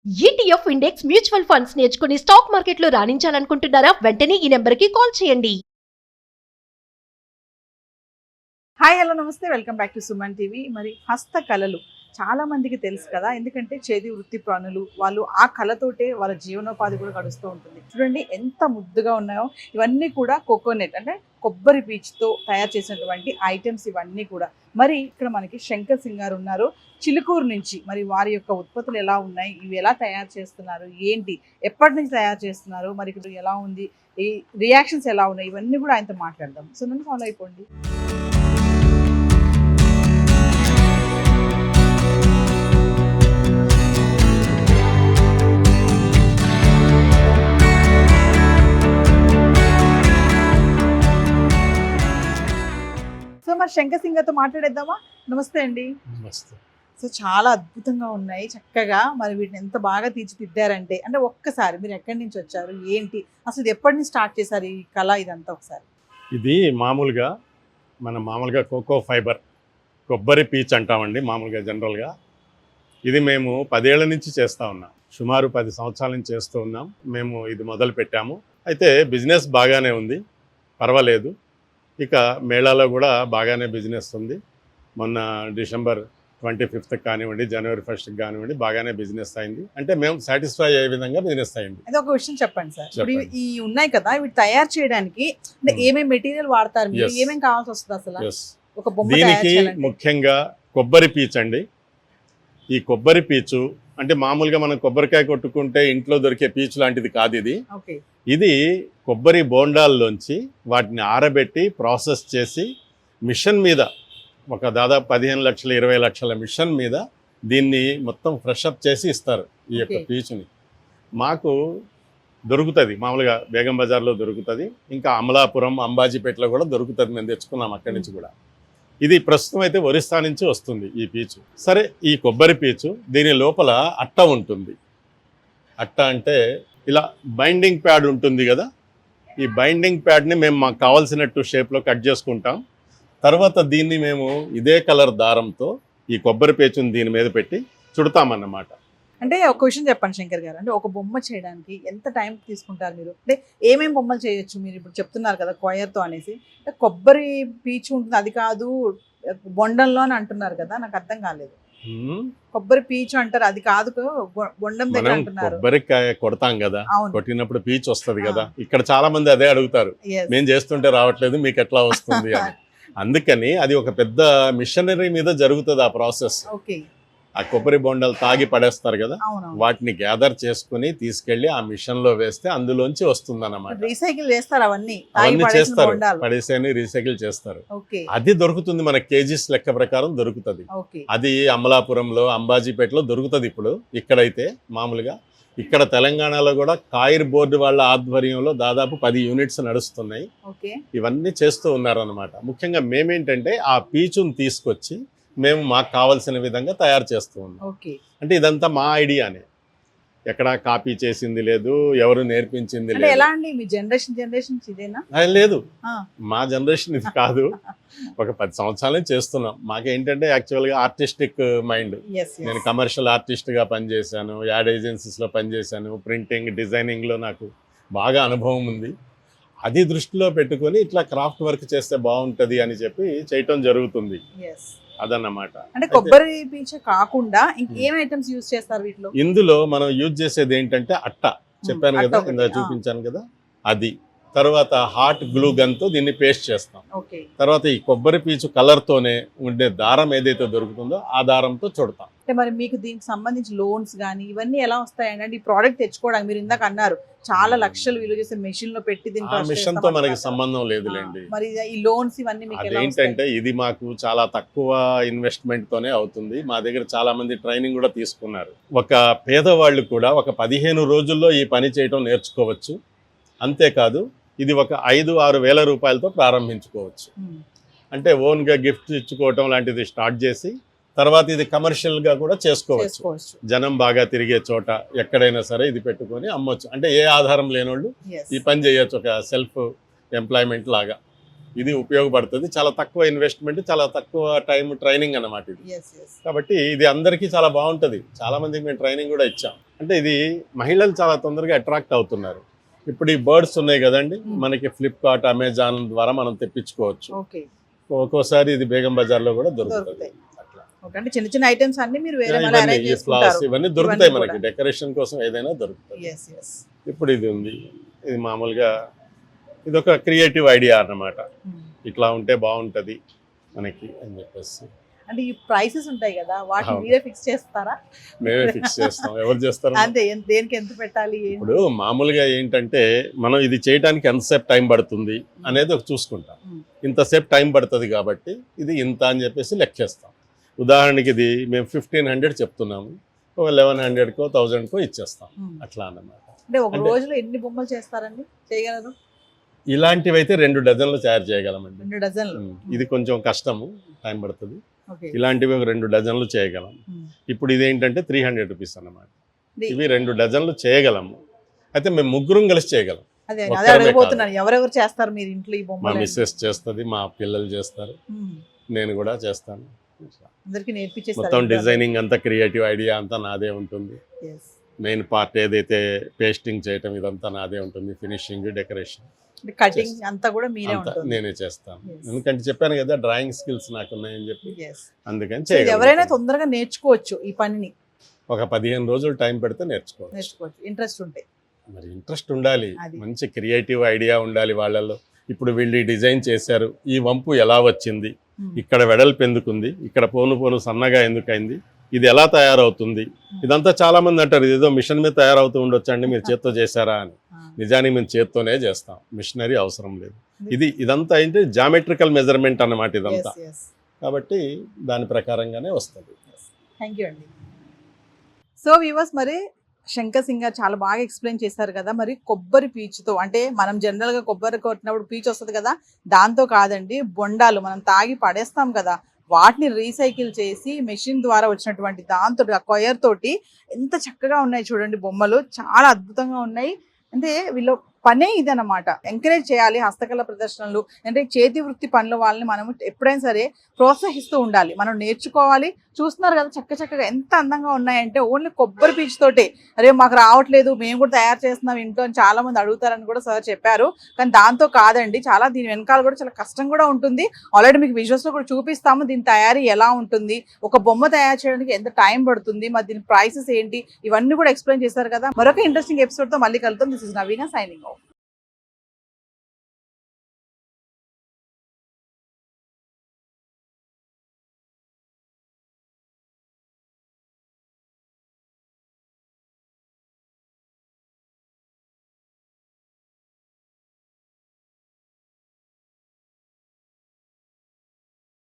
ETF index mutual funds నేర్చుకుని stock మార్కెట్లో రాణించాలనుకుంటున్నారా? వెంటనే ఈ నెంబర్కి కాల్ చేయండి. హాయ్ హలో నమస్తే, welcome back to Suman TV. మరి హస్తకళలు చాలా మందికి తెలుసు కదా, ఎందుకంటే చేతి వృత్తి ప్రాణులు వాళ్ళు ఆ కళతోటే వాళ్ళ జీవనోపాధి కూడా గడుస్తూ ఉంటుంది. చూడండి ఎంత ముద్దుగా ఉన్నాయో. ఇవన్నీ కూడా కోకోనట్ అంటే కొబ్బరి పీచుతో తయారు చేసినటువంటి ఐటమ్స్ ఇవన్నీ కూడా. మరి ఇక్కడ మనకి శంకర్ సింగ్ గారు ఉన్నారు చిలుకూరు నుంచి. మరి వారి యొక్క ఉత్పత్తులు ఎలా ఉన్నాయి, ఇవి ఎలా తయారు చేస్తున్నారు, ఏంటి, ఎప్పటి నుంచి తయారు చేస్తున్నారు, మరి ఇక్కడ ఎలా ఉంది, ఈ రియాక్షన్స్ ఎలా ఉన్నాయి, ఇవన్నీ కూడా ఆయనతో మాట్లాడదాం. సో నన్ను ఫాలో అయిపోండి. సో మరి శంకర్ సింగ్ గారితో మాట్లాడేద్దామా? నమస్తే అండి. నమస్తే. సో చాలా అద్భుతంగా ఉన్నాయి, చక్కగా. మరి వీటిని ఎంత బాగా తీర్చిదిద్దారంటే, అంటే ఒక్కసారి మీరు ఎక్కడి నుంచి వచ్చారు, ఏంటి, అసలు ఇది ఎప్పటి నుంచి స్టార్ట్ చేశారు ఈ కళ, ఇదంతా ఒకసారి. ఇది మామూలుగా కోకో ఫైబర్, కొబ్బరి పీచ్ అంటామండి మామూలుగా జనరల్గా. ఇది మేము 10 ఏళ్ల నుంచి చేస్తూ ఉన్నాం, సుమారు 10 సంవత్సరాల నుంచి చేస్తూ ఉన్నాం. మేము ఇది మొదలు పెట్టాము. అయితే బిజినెస్ బాగానే ఉంది, పర్వాలేదు. ఇక మేళాలో కూడా బాగానే బిజినెస్ ఉంది. మొన్న డిసెంబర్ 25th కానివ్వండి, జనవరి 1st కానివ్వండి, బాగానే బిజినెస్ అయింది. అంటే మేము సాటిస్ఫై అయ్యే విధంగా బిజినెస్ అయింది. అది ఒక విషయం చెప్పండి సార్. ఇప్పుడు ఈ ఉన్నాయి కదా, ఇవి తయారు చేయడానికి అంటే ఏమేమి మెటీరియల్ వాడతారు మీరు, ఏమేమి కావాల్సి వస్తుంది అసలు ఒక బొమ్మ దీనికి? ముఖ్యంగా కొబ్బరి పీచు అండి. ఈ కొబ్బరి పీచు అంటే మామూలుగా మనం కొబ్బరికాయ కొట్టుకుంటే ఇంట్లో దొరికే పీచు లాంటిది కాదు ఇది. ఇది కొబ్బరి బోండాల్లోంచి వాటిని ఆరబెట్టి ప్రాసెస్ చేసి మిషన్ మీద ఒక దాదాపు 15 లక్షల 20 లక్షల మిషన్ మీద దీన్ని మొత్తం ఫ్రెషప్ చేసి ఇస్తారు ఈ యొక్క పీచుని. మాకు దొరుకుతుంది మామూలుగా బేగం బజార్లో దొరుకుతుంది, ఇంకా అమలాపురం అంబాజీపేటలో కూడా దొరుకుతుంది. మేము తెచ్చుకున్నాం అక్కడి నుంచి కూడా. ఇది ప్రస్తుతం అయితే ఒరిస్సా నుంచి వస్తుంది ఈ పీచు. సరే, ఈ కొబ్బరి పీచు దీని లోపల అట్ట ఉంటుంది. అట్ట అంటే ఇలా బైండింగ్ ప్యాడ్ ఉంటుంది కదా, ఈ బైండింగ్ ప్యాడ్ని మేము మాకు కావాల్సినట్టు షేప్లో కట్ చేసుకుంటాం. తర్వాత దీన్ని మేము ఇదే కలర్ దారంతో ఈ కొబ్బరి పీచుని దీని మీద పెట్టి చుడతామన్నమాట. అంటే ఒక విషయం చెప్పండి శంకర్ గారు, అంటే ఒక బొమ్మ చేయడానికి ఎంత టైం తీసుకుంటారు మీరు? అంటే ఏమేమి బొమ్మలు చేయొచ్చు మీరు ఇప్పుడు చెప్తున్నారు కదా కొయ్యర్తో అనేసి, అంటే కొబ్బరి పీచు ఉంటుంది అది కాదు బొండంలో అని అంటున్నారు కదా, నాకు అర్థం కాలేదు. కొబ్బరి పీచు అంటారు, అది కాదు బొండం దగ్గర అంటున్నారు. కొబ్బరికాయ కొడతాం కదా, కొట్టినప్పుడు పీచు వస్తుంది కదా. ఇక్కడ చాలా మంది అదే అడుగుతారు, మేము చేస్తుంటే రావట్లేదు మీకు ఎట్లా వస్తుంది అని. అందుకని అది ఒక పెద్ద మిషనరీ మీద జరుగుతుంది ఆ ప్రాసెస్. ఆ కొబ్బరి బొండాలు తాగి పడేస్తారు కదా, వాటిని గ్యాదర్ చేసుకుని తీసుకెళ్లి ఆ మిషన్ లో వేస్తే అందులోంచి వస్తుంది అన్నమాట. రీసైకిల్ చేస్తారు, అవన్నీ చేస్తారు, పడేసేని రీసైకిల్ చేస్తారు. అది దొరుకుతుంది మనకి కేజీస్ లెక్క ప్రకారం దొరుకుతుంది. అది అమలాపురంలో అంబాజీపేటలో దొరుకుతుంది ఇప్పుడు. ఇక్కడైతే మామూలుగా ఇక్కడ తెలంగాణలో కూడా కాయిర్ బోర్డు వాళ్ళ ఆధ్వర్యంలో దాదాపు 10 యూనిట్స్ నడుస్తున్నాయి. ఇవన్నీ చేస్తూ ఉన్నారన్నమాట. ముఖ్యంగా మేమేంటంటే ఆ పీచుని తీసుకొచ్చి మేము మాకు కావాల్సిన విధంగా తయారు చేస్తూ ఉన్నాం. అంటే ఇదంతా మా ఐడియానే, ఎక్కడ కాపీ చేసింది లేదు, ఎవరు నేర్పించింది లేదు. లేదు, మా జనరేషన్ ఇది కాదు. ఒక 10 సంవత్సరాల నుంచి చేస్తున్నాం. మాకేంటంటే యాక్చువల్గా ఆర్టిస్టిక్ మైండ్. నేను కమర్షియల్ ఆర్టిస్ట్గా పనిచేశాను, యాడ్ ఏజెన్సీస్లో పనిచేశాను, ప్రింటింగ్ డిజైనింగ్లో నాకు బాగా అనుభవం ఉంది. అది దృష్టిలో పెట్టుకొని ఇట్లా క్రాఫ్ట్ వర్క్ చేస్తే బాగుంటుంది అని చెప్పి చేయటం జరుగుతుంది. అదన్నమాట. అంటే కొబ్బరి పీచు కాకుండా ఇంకేం ఐటమ్స్ యూజ్ చేస్తారు వీటిలో? ఇందులో మనం యూజ్ చేసేది ఏంటంటే అట్ట, చెప్పాను కదా, ఇందా చూపించాను కదా, అది. తర్వాత హాట్ గ్లూ గన్ తో దీన్ని పేస్ట్ చేస్తాం. తర్వాత ఈ కొబ్బరి పీచు కలర్ తోనే ఉండే దారం ఏదైతే దొరుకుతుందో ఆ దారంతో చుడతాం. అంటే మరి మీకు దీనికి సంబంధించి లోన్స్ కానీ ఇవన్నీ ఎలా వస్తాయండి? అంటే ఈ ప్రోడక్ట్ తెచ్చుకోవడానికి మీరు ఇందాక అన్నారు చాలా లక్షలు విలువ చేసే మెషిన్ లో పెట్టి మిషన్ తో మనకి సంబంధం లేదులేండి. మరి ఈ లోన్స్ ఇవన్నీ మీకు ఏంటంటే ఇది మాకు చాలా తక్కువ ఇన్వెస్ట్మెంట్ తోనే అవుతుంది. మా దగ్గర చాలా మంది ట్రైనింగ్ కూడా తీసుకున్నారు. ఒక పేదవాళ్ళు కూడా ఒక 15 రోజుల్లో ఈ పని చేయటం నేర్చుకోవచ్చు. అంతేకాదు ఇది ఒక 5-6 వేల రూపాయలతో ప్రారంభించుకోవచ్చు. అంటే ఓన్గా గిఫ్ట్ ఇచ్చుకోవటం లాంటిది స్టార్ట్ చేసి తర్వాత ఇది కమర్షియల్గా కూడా చేసుకోవచ్చు. జనం బాగా తిరిగే చోట ఎక్కడైనా సరే ఇది పెట్టుకొని అమ్మొచ్చు. అంటే ఏ ఆధారం లేనోళ్ళు ఈ పని చేయొచ్చు, ఒక సెల్ఫ్ ఎంప్లాయ్మెంట్ లాగా. ఇది ఉపయోగపడుతుంది. చాలా తక్కువ ఇన్వెస్ట్మెంట్, చాలా తక్కువ టైం ట్రైనింగ్ అన్నమాట ఇది. ఎస్ ఎస్ కాబట్టి ఇది అందరికీ చాలా బాగుంటుంది. చాలా మందికి మేము ట్రైనింగ్ కూడా ఇచ్చాం. అంటే ఇది మహిళలు చాలా తొందరగా అట్రాక్ట్ అవుతున్నారు. ఇప్పుడు ఈ బర్డ్స్ ఉన్నాయి కదండి, మనకి ఫ్లిప్కార్ట్, అమెజాన్ ద్వారా మనం తెప్పించుకోవచ్చు. ఓకే ఒక్కోసారి ఇది బేగం బజార్లో కూడా దొరుకుతుంది. దొరుకుతాయి. అట్లా ఓకే, అంటే చిన్న చిన్న ఐటమ్స్ అన్ని మీరు వేరే ఇవన్నీ అరేంజ్ ఈ ఫ్లవర్స్ చేసుకుంటారు. ఇవన్నీ దొరుకుతాయి ఇవన్నీ మనకి. డెకరేషన్ కోసం ఏదైనా దొరుకుతుంది. ఎస్ ఎస్ ఇప్పుడు ఇది ఉంది, ఇది మామూలుగా ఇది ఒక క్రియేటివ్ ఐడియా అన్నమాట. ఇట్లా ఉంటే బాగుంటది మనకి అని చెప్పేసి. అంటే ఈ ప్రైసెస్ ఉంటాయి కదా, వాటిని అవును. మీరే ఫిక్స్ చేస్తారా? మేమే ఫిక్స్ చేస్తాం. ఎవరు చేస్తారు? అంతే, దేనికి ఎంత పెట్టాలి ఏంటి? ఇప్పుడు మామూలుగా ఏంటంటే మనం ఇది చేయడానికి ఎంతసేపు టైం పడుతుంది అనేది ఒక చూసుకుంటాం. ఇంతసేపు టైం పడుతుంది కాబట్టి ఇది ఇంత అని చెప్పేసి లెక్కేస్తాం. ఉదాహరణకి ఇది మేము 1500 చెప్తున్నాము, ఒక 1100కో 1000కో ఇచ్చేస్తాం. అట్లా అన్నమాట. అంటే ఒక రోజులో ఎన్ని బొమ్మలు చేస్తారండి, చేయగలరు? ఇలాంటివి అయితే 2 డజన్లు తయారు చేయగలమండి. 2 డజన్లు. ఇది కొంచెం కష్టము, టైం పడుతుంది. ఓకే. ఇలాంటివి ఒక 2 డజన్లు చేయగలం. ఇప్పుడు ఇదేంటంటే 300 రూపీస్ అన్నమాట. ఇవి 2 డజన్లు చేయగలము. అయితే మేము ముగ్గురం కలిసి చేయగలం. అదే ఒక్కరమే అడగబోతున్నాను, ఎవరెవరు చేస్తారు మీరు ఇంట్లో ఈ మా బొమ్మలు? మిస్సెస్ చేస్తుంది, మా పిల్లలు చేస్తారు, నేను కూడా చేస్తాను. అందరికి నేర్పించేస్తారు. మొత్తం డిజైనింగ్ అంతా, క్రియేటివ్ ఐడియా అంతా నాదే ఉంటుంది. మెయిన్ పార్ట్ ఏదైతే పేస్టింగ్ చేయటం ఇదంతా నాదే ఉంటుంది. ఫినిషింగ్, డెకరేషన్, కటింగ్ అంతా కూడా మీరే అంతా ఉంటుంది. నేనే చేస్తాను. Yes. ఎందుకంటే చెప్పాను కదా డ్రాయింగ్ స్కిల్స్ నాకు ఉన్నాయని చెప్పి, Yes. అందుకని So, ఇది ఎవరైనా చేయగలను. తొందరగా నేర్చుకోవచ్చు ఈ పనిని. ఒక 15 రోజులు టైం పెడితే నేర్చుకోవచ్చు. నేర్చుకోవచ్చు, ఇంట్రెస్ట్ ఉంటే. మరి ఇంట్రెస్ట్ ఉండాలి, అది. మంచి క్రియేటివ్ ఐడియా ఉండాలి వాళ్ళల్లో. ఇప్పుడు వీళ్ళు డిజైన్ చేశారు, ఈ వంపు ఎలా వచ్చింది, ఇక్కడ వెడల్పు ఎందుకుంది, ఇక్కడ పోను సన్నగా ఎందుకైంది, ఇది ఎలా తయారవుతుంది, ఇదంతా చాలా మంది అంటారు ఇదేదో మిషన్ మీద తయారవుతూ ఉండొచ్చు అండి, మీరు చేత్తో చేశారా అని. నిజానికి మేము చేత్తోనే చేస్తాం, మిషనరీ అవసరం లేదు. ఇదంతా ఏంటి జామెట్రికల్ మెజర్మెంట్ అన్నమాట ఇదంతా. కాబట్టి దాని ప్రకారంగానే వస్తుంది. థ్యాంక్ యూ అండి. సో వ్యూవర్స్, మరి శంకర్ సింగ్ గారు చాలా బాగా ఎక్స్ప్లెయిన్ చేశారు కదా. మరి కొబ్బరి పీచుతో, అంటే మనం జనరల్గా కొబ్బరి కొట్టినప్పుడు పీచు వస్తుంది కదా, దాంతో కాదండి, బొండాలు మనం తాగి పడేస్తాం కదా, వాటిని రీసైకిల్ చేసి మెషిన్ ద్వారా వచ్చినటువంటి దాంతో, ఆ కొయర్ తోటి ఎంత చక్కగా ఉన్నాయి చూడండి బొమ్మలు, చాలా అద్భుతంగా ఉన్నాయి. అంటే వీళ్ళు పనే ఇదన్నమాట. ఎంకరేజ్ చేయాలి హస్తకళ ప్రదర్శనలు, అంటే చేతి వృత్తి పనుల వాళ్ళని మనం ఎప్పుడైనా సరే ప్రోత్సహిస్తూ ఉండాలి. మనం నేర్చుకోవాలి. చూస్తున్నారు కదా చక్కగా ఎంత అందంగా ఉన్నాయంటే, ఓన్లీ కొబ్బరి పీచుతోటే. అరే మాకు రావట్లేదు, మేము కూడా తయారు చేస్తున్నాం ఇంట్లో అని చాలా మంది అడుగుతారని కూడా సార్ చెప్పారు. కానీ దాంతో కాదండి, చాలా దీని వెనకాల కూడా చాలా కష్టం కూడా ఉంటుంది. ఆల్రెడీ మీకు విజువల్స్లో కూడా చూపిస్తాము దీని తయారీ ఎలా ఉంటుంది, ఒక బొమ్మ తయారు చేయడానికి ఎంత టైం పడుతుంది, మరి దీని ప్రైసెస్ ఏంటి, ఇవన్నీ కూడా ఎక్స్ప్లెయిన్ చేశారు కదా. మరొక ఇంట్రెస్టింగ్ ఎపిసోడ్తో మళ్ళీ కలుద్దాం. This is Naveena signing of.